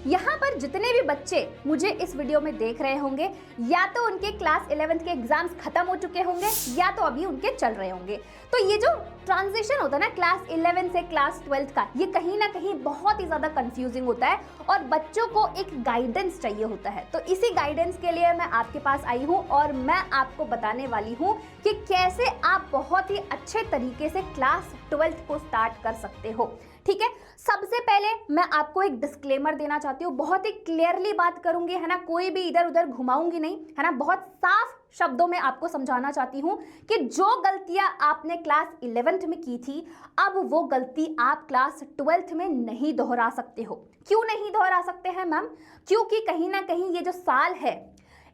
यहाँ पर जितने भी बच्चे मुझे इस वीडियो में देख रहे होंगे, या तो उनके क्लास 11th के एग्जाम्स खत्म हो चुके होंगे या तो अभी उनके चल रहे होंगे। तो ये जो ट्रांजिशन होता है ना क्लास 11 से क्लास 12 का, ये कहीं ना कहीं बहुत ही ज्यादा कंफ्यूजिंग होता है और बच्चों को एक गाइडेंस चाहिए होता है। तो इसी गाइडेंस के लिए मैं आपके पास आई हूँ और मैं आपको बताने वाली हूँ कि कैसे आप बहुत ही अच्छे तरीके से क्लास 12 को स्टार्ट कर सकते हो। ठीक है, सबसे पहले मैं आपको एक डिस्क्लेमर देना चाहती हूँ, बहुत ही क्लियरली बात करूंगी, है ना, कोई भी इधर उधर घुमाऊंगी नहीं, है ना, बहुत साफ शब्दों में आपको समझाना चाहती हूँ कि जो गलतियां आपने क्लास 11th में की थी, अब वो गलती आप क्लास 12th में नहीं दोहरा सकते हो। क्यों नहीं दोहरा सकते हैं मैम? क्योंकि कहीं ना कहीं ये जो साल है,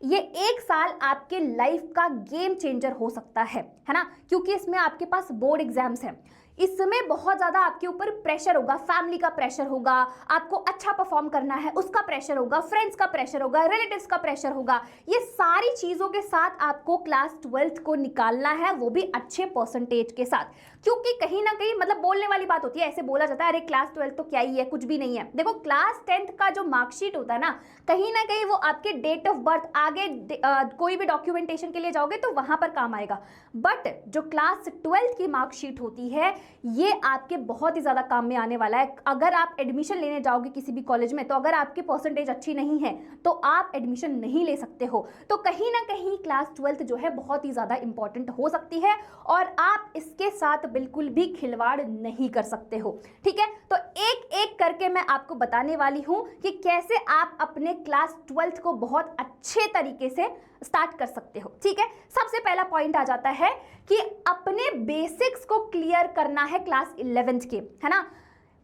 ये एक साल आपके लाइफ का गेम चेंजर हो सकता है ना, क्योंकि इसमें आपके पास बोर्ड एग्जाम्स हैं। इसमें बहुत ज़्यादा आपके ऊपर प्रेशर होगा, फैमिली का प्रेशर होगा, आपको अच्छा परफॉर्म करना है उसका प्रेशर होगा, फ्रेंड्स का प्रेशर होगा, रिलेटिव्स का प्रेशर होगा। ये सारी चीज़ों के साथ आपको क्लास 12th को निकालना है, वो भी अच्छे परसेंटेज के साथ। क्योंकि कहीं ना कहीं मतलब बोलने वाली बात होती है, ऐसे बोला जाता है अरे क्लास 12th तो क्या ही है, कुछ भी नहीं है। देखो क्लास 10th का जो मार्कशीट होता है ना कहीं वो आपके डेट ऑफ बर्थ आगे कोई भी डॉक्यूमेंटेशन के लिए जाओगे तो वहां पर काम आएगा, बट जो क्लास 12th की मार्कशीट होती है ये आपके बहुत ही ज्यादा काम में आने वाला है। अगर आप एडमिशन लेने जाओगे किसी भी कॉलेज में, तो अगर आपकी परसेंटेज अच्छी नहीं है तो आप एडमिशन नहीं ले सकते हो। तो कहीं ना कहीं क्लास 12th जो है बहुत ही ज्यादा इंपॉर्टेंट हो सकती है और आप इसके साथ बिल्कुल भी खिलवाड़ नहीं कर सकते हो। ठीक है, तो एक एक करके मैं आपको बताने वाली हूं कि कैसे आप अपने क्लास 12th को बहुत अच्छे तरीके से स्टार्ट कर सकते हो। ठीक है, सबसे पहला पॉइंट आ जाता है कि अपने बेसिक्स को क्लियर करना है क्लास 11th के, है ना।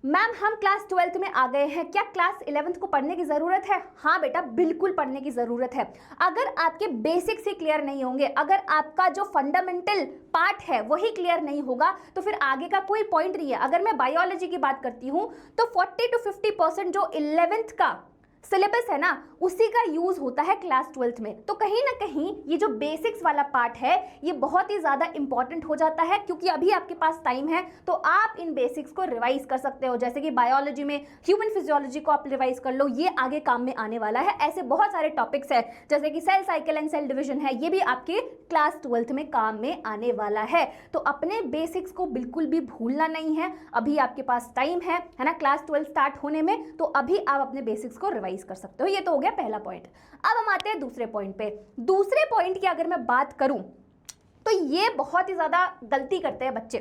मैम हम क्लास 12th में आ गए हैं, क्या क्लास 11th को पढ़ने की जरूरत है? हाँ बेटा, बिल्कुल पढ़ने की जरूरत है। अगर आपके बेसिक्स ही क्लियर नहीं होंगे, अगर आपका जो फंडामेंटल पार्ट है वही क्लियर नहीं होगा, तो फिर आगे का कोई पॉइंट नहीं है। अगर मैं बायोलॉजी की बात करती हूं तो 40 to 50% जो 11th का सिलेबस है ना उसी का यूज होता है क्लास 12th में। तो कहीं ना कहीं ये जो बेसिक्स वाला पार्ट है ये बहुत ही ज्यादा इंपॉर्टेंट हो जाता है, क्योंकि अभी आपके पास टाइम है तो आप इन बेसिक्स को रिवाइज कर सकते हो। जैसे कि बायोलॉजी में ह्यूमन फिजियोलॉजी को आप रिवाइज कर लो, ये आगे काम में आने वाला है। ऐसे बहुत सारे टॉपिक्स है जैसे कि cell cycle and cell division है, ये भी आपके क्लास 12th में काम में आने वाला है। तो अपने बेसिक्स को बिल्कुल भी भूलना नहीं है, अभी आपके पास टाइम है ना, क्लास 12 स्टार्ट होने में, तो अभी आप अपने बेसिक्स को रिवाइज कर सकते हो। ये तो हो गया पहला पॉइंट। अब हम आते हैं दूसरे पॉइंट पे। दूसरे पॉइंट की अगर मैं बात करूं तो ये बहुत ही ज्यादा गलती करते हैं बच्चे।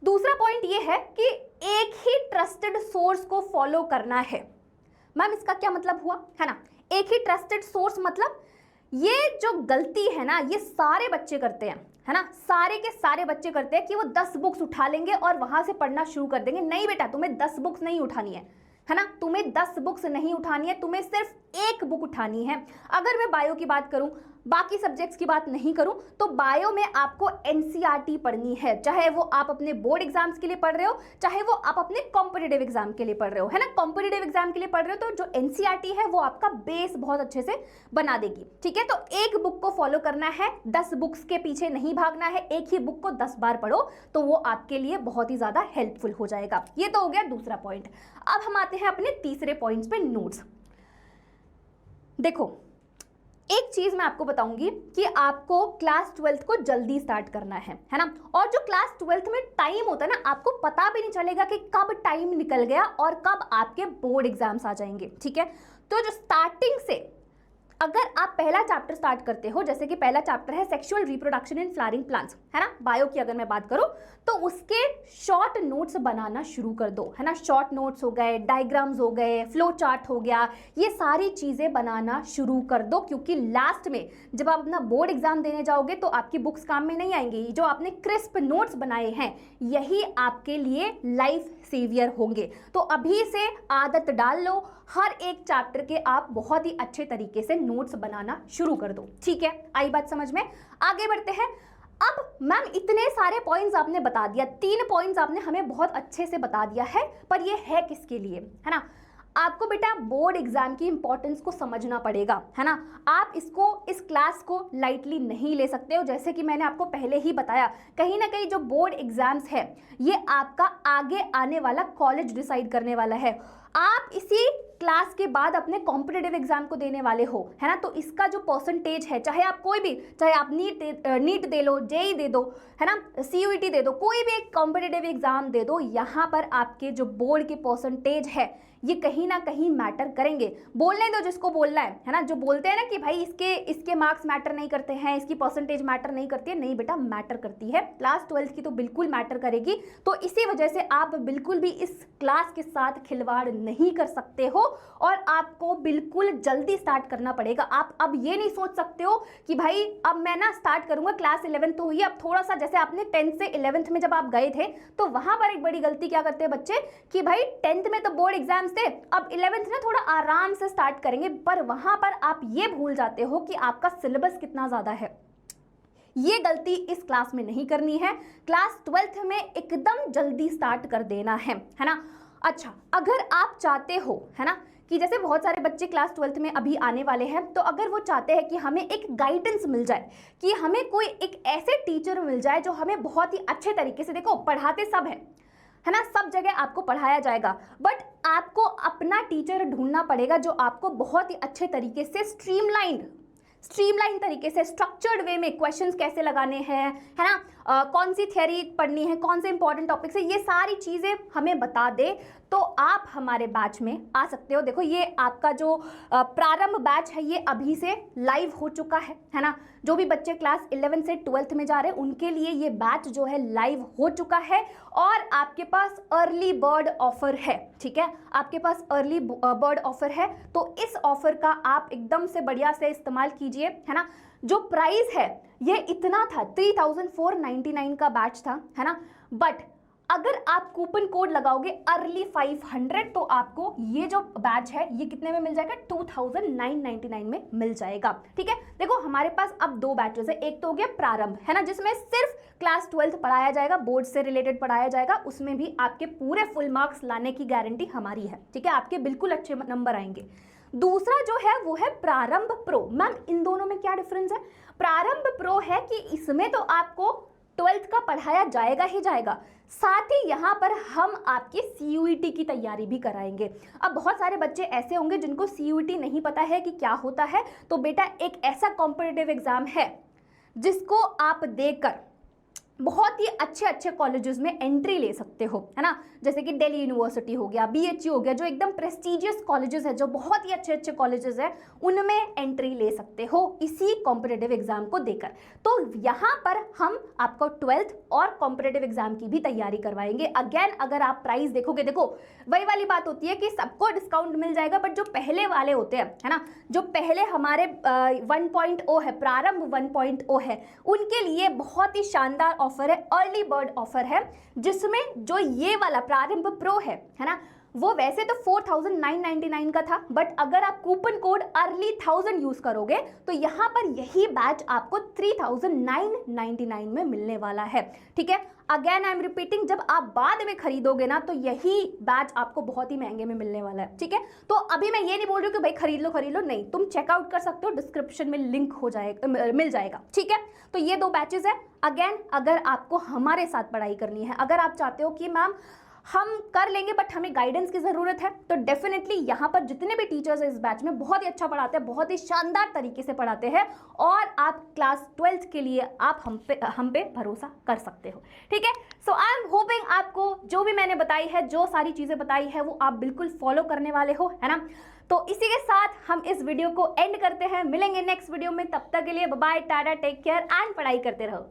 दूसरा पॉइंट ये है कि एक ही ट्रस्टेड सोर्स को फॉलो करना है। मैम इसका क्या मतलब हुआ, है ना? एक ही ट्रस्टेड सोर्स मतलब ये जो गलती है ना ये सारे बच्चे करते हैं, है ना, सारे के सारे बच्चे करते हैं कि वो 10 बुक्स उठा लेंगे और वहां से पढ़ना शुरू कर देंगे। नहीं बेटा, तुम्हें 10 बुक्स नहीं उठानी है ना, तुम्हें 10 बुक्स नहीं उठानी है, तुम्हें सिर्फ एक बुक उठानी है। अगर मैं बायो की बात करूं, बाकी सब्जेक्ट्स की बात नहीं करूं, तो बायो में आपको एनसीईआरटी पढ़नी है, चाहे वो आप अपने बोर्ड एग्जाम्स के लिए पढ़ रहे हो, चाहे वो आप अपने कॉम्पिटिटिव एग्जाम के लिए पढ़ रहे हो, है ना। कॉम्पिटिटिव एग्जाम के लिए पढ़ रहे हो तो जो एनसीईआरटी है वो आपका बेस बहुत अच्छे से बना देगी। ठीक है, तो एक बुक को फॉलो करना है, 10 बुक्स के पीछे नहीं भागना है, एक ही बुक को 10 बार पढ़ो तो वो आपके लिए बहुत ही ज्यादा हेल्पफुल हो जाएगा। ये तो हो गया दूसरा पॉइंट। अब हम आते हैं अपने तीसरे पॉइंट्स पे, नोट्स। देखो एक चीज मैं आपको बताऊंगी कि आपको क्लास 12th को जल्दी स्टार्ट करना है ना, और जो क्लास 12th में टाइम होता है ना आपको पता भी नहीं चलेगा कि कब टाइम निकल गया और कब आपके बोर्ड एग्जाम्स आ जाएंगे। ठीक है, तो जो स्टार्टिंग से अगर आप पहला चैप्टर स्टार्ट करते हो, जैसे कि पहला चैप्टर है sexual reproduction in flowering plants, है ना, बायो की अगर मैं बात करूं तो उसके शॉर्ट नोट्स बनाना शुरू कर दो, है ना। शॉर्ट नोट्स हो गए, डायग्राम्स हो गए, फ्लो चार्ट हो गया, ये सारी चीजें बनाना शुरू कर दो, क्योंकि लास्ट में जब आप अपना बोर्ड एग्जाम देने जाओगे तो आपकी बुक्स काम में नहीं आएंगी। जो आपने क्रिस्प नोट्स बनाए हैं यही आपके लिए लाइफ सेवियर होंगे। तो अभी से आदत डाल लो, हर एक चैप्टर के आप बहुत ही अच्छे तरीके से नोट्स बनाना शुरू कर दो। ठीक है, आई बात समझ में? आगे बढ़ते हैं। अब मैम इतने सारे पॉइंट्स आपने बता दिया, 3 पॉइंट्स आपने हमें बहुत अच्छे से बता दिया है, पर ये है किसके लिए, है ना। आपको बेटा बोर्ड एग्जाम की इंपॉर्टेंस को समझना पड़ेगा, है ना। आप इसको, इस क्लास को लाइटली नहीं ले सकते हो। जैसे कि मैंने आपको पहले ही बताया, कहीं ना कहीं जो बोर्ड एग्जाम्स है ये आपका आगे आने वाला कॉलेज डिसाइड करने वाला है। आप इसी क्लास के बाद अपने कॉम्पिटिटिव एग्जाम को देने वाले हो, है ना, तो इसका जो परसेंटेज है, चाहे आप कोई भी, चाहे आप नीट दे लो, जेई दे दो, है ना, सीयूईटी दे दो, कोई भी एक कॉम्पिटिटिव एग्जाम दे दो, यहाँ पर आपके जो बोर्ड के परसेंटेज है ये कहीं ना कहीं मैटर करेंगे। बोलने दो जिसको बोलना है ना, जो बोलते हैं ना कि भाई इसके मार्क्स मैटर नहीं करते हैं, इसकी परसेंटेज मैटर नहीं करती है, नहीं बेटा मैटर करती है, क्लास 12 की तो बिल्कुल मैटर करेगी। तो इसी वजह से आप बिल्कुल भी इस क्लास के साथ खिलवाड़ नहीं कर सकते हो और आपको बिल्कुल जल्दी स्टार्ट करना पड़ेगा। आप अब ये नहीं सोच सकते हो कि भाई अब मैं ना स्टार्ट करूंगा, क्लास 11 तो हुई, अब थोड़ा सा, जैसे आपने 10th से 11th में जब आप गए थे तो वहां पर एक बड़ी गलती क्या करते हैं बच्चे कि भाई 10th में तो बोर्ड एग्जाम थे, अब 11th में थोड़ा आराम से स्टार्ट करेंगे, पर वहां पर आप ये भूल जाते हो कि आपका सिलेबस कितना ज्यादा है। ये गलती इस क्लास में नहीं करनी है, क्लास 12th में एकदम जल्दी स्टार्ट कर देना है ना। अच्छा, अगर आप चाहते हो, है ना, कि जैसे बहुत सारे बच्चे क्लास 12th में अभी आने वाले हैं, तो अगर वो चाहते हैं कि हमें एक गाइडेंस मिल जाए, कि हमें कोई एक ऐसे टीचर मिल जाए जो हमें बहुत ही अच्छे तरीके से, देखो पढ़ाते सब है ना, सब जगह आपको पढ़ाया जाएगा, बट आपको अपना टीचर ढूंढना पड़ेगा जो आपको बहुत ही अच्छे तरीके से स्ट्रीमलाइन तरीके से, स्ट्रक्चर्ड वे में क्वेश्चंस कैसे लगाने हैं, है ना, कौन सी थ्योरी पढ़नी है, कौन से इंपॉर्टेंट टॉपिक्स है, ये सारी चीज़ें हमें बता दे, तो आप हमारे बैच में आ सकते हो। देखो ये आपका जो प्रारंभ बैच है ये अभी से लाइव हो चुका है ना, जो भी बच्चे क्लास 11 से 12th में जा रहे हैं उनके लिए ये बैच जो है लाइव हो चुका है और आपके पास अर्ली बर्ड ऑफर है, ठीक है, आपके पास अर्ली बर्ड ऑफर है, तो इस ऑफर का आप एकदम से बढ़िया से इस्तेमाल कीजिए, है ना। जो प्राइस है ये इतना था, 3499 का बैच था, है ना, बट अगर आप कूपन कोड लगाओगे अर्ली 500 तो आपको ये जो बैच है ये कितने में मिल जाएगा, 2999 में मिल जाएगा, ठीक है। देखो हमारे पास अब दो बैचेस है, एक तो हो गया प्रारंभ, है ना, जिसमें सिर्फ क्लास 12th पढ़ाया जाएगा, बोर्ड से रिलेटेड पढ़ाया जाएगा, उसमें भी आपके पूरे फुल मार्क्स लाने की गारंटी हमारी है, ठीक है, आपके बिल्कुल अच्छे नंबर आएंगे। दूसरा जो है वो है प्रारंभ प्रो। मैम इन दोनों में क्या डिफरेंस है? प्रारंभ प्रो है कि इसमें तो आपको 12th का पढ़ाया जाएगा ही जाएगा, साथ ही यहाँ पर हम आपकी सीयूईटी की तैयारी भी कराएंगे। अब बहुत सारे बच्चे ऐसे होंगे जिनको सीयूईटी नहीं पता है कि क्या होता है, तो बेटा एक ऐसा कॉम्पिटिटिव एग्जाम है जिसको आप देकर बहुत ही अच्छे अच्छे कॉलेजेस में एंट्री ले सकते हो, है ना, जैसे कि दिल्ली यूनिवर्सिटी हो गया, बीएचयू हो गया, जो एकदम प्रेस्टिजियस कॉलेजेस है, जो बहुत ही अच्छे अच्छे कॉलेजेस है, उनमें एंट्री ले सकते हो इसी कॉम्पिटिटिव एग्जाम को देकर। तो यहाँ पर हम आपको 12th और कॉम्पिटिटिव एग्जाम की भी तैयारी करवाएंगे। अगेन अगर आप प्राइस देखोगे, देखो वही वाली बात होती है कि सबको डिस्काउंट मिल जाएगा, बट जो पहले वाले होते हैं, है ना, जो पहले हमारे 1.0 है, प्रारंभ 1.0 है, उनके लिए बहुत ही शानदार ऑफर है, अर्ली बर्ड ऑफर है, जिसमें जो ये वाला प्रारंभ प्रो है ना, वो वैसे तो 4999 का था, बट अगर आप कूपन कोड अर्ली 1000 यूज करोगे तो यहाँ पर यही बैच आपको 3999 में मिलने वाला है, ठीक है। अगेन आई एम रिपीटिंग, जब आप बाद में खरीदोगे ना तो यही बैच आपको बहुत ही महंगे में मिलने वाला है, ठीक है। तो अभी मैं ये नहीं बोल रही हूँ कि भाई खरीद लो, नहीं, तुम चेकआउट कर सकते हो, डिस्क्रिप्शन में लिंक हो जाएगा, मिल जाएगा, ठीक है। तो ये दो बैचेस है। अगेन अगर आपको हमारे साथ पढ़ाई करनी है, अगर आप चाहते हो कि मैम हम कर लेंगे बट हमें गाइडेंस की ज़रूरत है, तो डेफिनेटली यहाँ पर जितने भी टीचर्स हैं इस बैच में बहुत ही अच्छा पढ़ाते हैं, बहुत ही शानदार तरीके से पढ़ाते हैं, और आप क्लास 12th के लिए आप हम पे भरोसा कर सकते हो, ठीक है। सो आई एम होपिंग आपको जो भी मैंने बताई है, जो सारी चीज़ें बताई है, वो आप बिल्कुल फॉलो करने वाले हो, है ना। तो इसी के साथ हम इस वीडियो को एंड करते हैं, मिलेंगे नेक्स्ट वीडियो में, तब तक के लिए bye bye, tata, take care and पढ़ाई करते रहो।